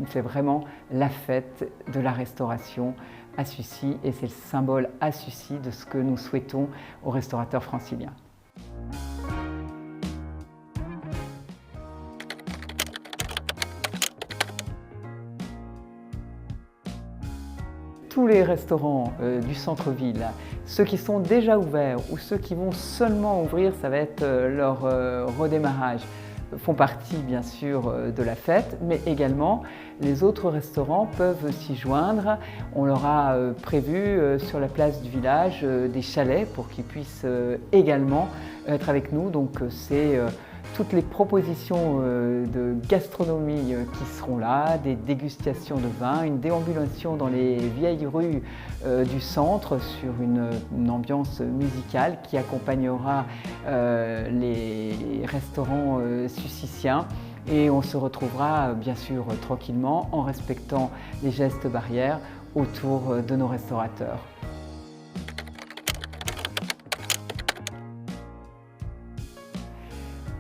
c'est vraiment la fête de la restauration à Sucy et c'est le symbole à Sucy de ce que nous souhaitons aux restaurateurs franciliens. Tous les restaurants du centre-ville, ceux qui sont déjà ouverts ou ceux qui vont seulement ouvrir, ça va être leur redémarrage, font partie bien sûr de la fête, mais également les autres restaurants peuvent s'y joindre. On leur a prévu sur la place du village des chalets pour qu'ils puissent également être avec nous. Donc c'est toutes les propositions de gastronomie qui seront là, des dégustations de vin, une déambulation dans les vieilles rues du centre sur une ambiance musicale qui accompagnera les restaurants sucyciens. Et on se retrouvera bien sûr tranquillement en respectant les gestes barrières autour de nos restaurateurs.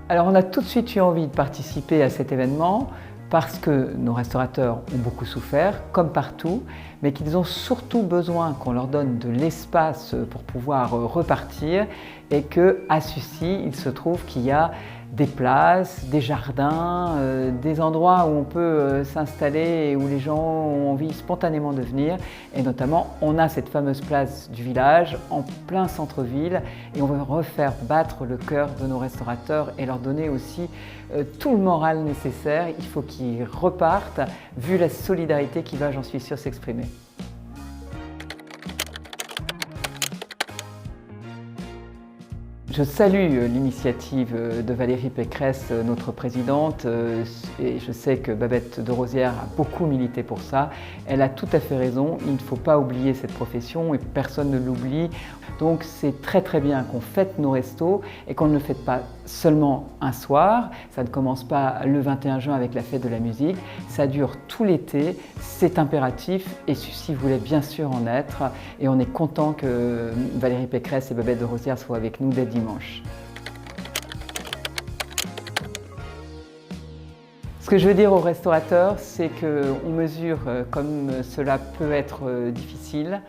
Alors on a tout de suite eu envie de participer à cet événement parce que nos restaurateurs ont beaucoup souffert, comme partout, mais qu'ils ont surtout besoin qu'on leur donne de l'espace pour pouvoir repartir et qu'à Sucy, il se trouve qu'il y a des places, des jardins, des endroits où on peut s'installer et où les gens ont envie spontanément de venir. Et notamment, on a cette fameuse place du village en plein centre-ville et on veut refaire battre le cœur de nos restaurateurs et leur donner aussi tout le moral nécessaire. Il faut qu'ils repartent, vu la solidarité qui va, j'en suis sûre, s'exprimer. Je salue l'initiative de Valérie Pécresse, notre présidente, et je sais que Babette de Rosière a beaucoup milité pour ça. Elle a tout à fait raison, il ne faut pas oublier cette profession et personne ne l'oublie. Donc c'est très bien qu'on fête nos restos et qu'on ne le fête pas seulement un soir. Ça ne commence pas le 21 juin avec la fête de la musique, ça dure tout l'été, c'est impératif et Sucy voulait bien sûr en être. Et on est content que Valérie Pécresse et Babette de Rosière soient avec nous dès dimanche. Ce que je veux dire aux restaurateurs, c'est qu'on mesure comme cela peut être difficile,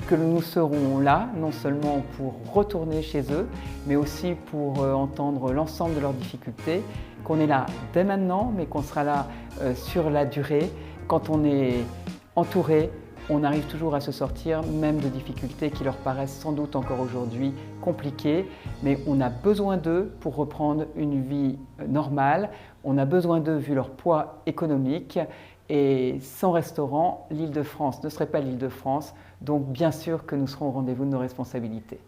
que nous serons là, non seulement pour retourner chez eux, mais aussi pour entendre l'ensemble de leurs difficultés, qu'on est là dès maintenant, mais qu'on sera là sur la durée. Quand on est entouré, on arrive toujours à se sortir, même de difficultés qui leur paraissent sans doute encore aujourd'hui compliquées, mais on a besoin d'eux pour reprendre une vie normale. On a besoin d'eux vu leur poids économique et sans restaurant, l'Île-de-France ne serait pas l'Île-de-France, donc bien sûr que nous serons au rendez-vous de nos responsabilités.